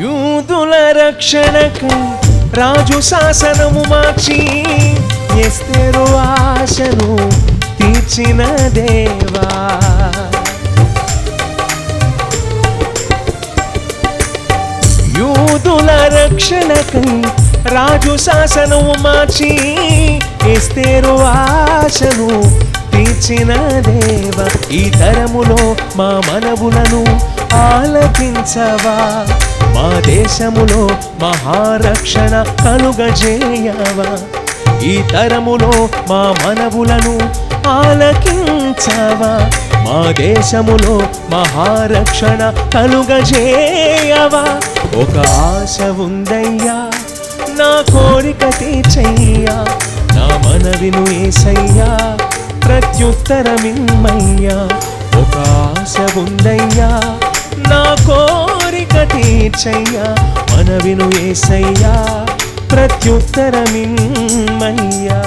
యూదుల రక్షణకై రాజు శాసనము మార్చి ఎస్తేరు ఆశను తీర్చిన దేవా. యూదుల రక్షణకై రాజు శాసనము మార్చి ఎస్తేరు ఆశను తీర్చిన దేవ. ఈ తరములో మా మనవులను ఆలకించవా, మా దేశములో మహారక్షణ కలుగజేయవా. ఈ తరములో మా మనవులను ఆలకించవా, మా దేశములో మహారక్షణ కలుగజేయవా. ఒక ఆశ ఉందయ్యా, నా కోరిక తీర్చయ్యా, నా మనవిను యేసయ్యా, ప్రత్యుత్తరమిమ్మయ్యా. ఒక ఆశ ఉందయ్యా, నా కోరిక తీర్చయ్యా, మనవిను యేసయ్యా, ప్రత్యుత్తరమిమ్మయ్యా.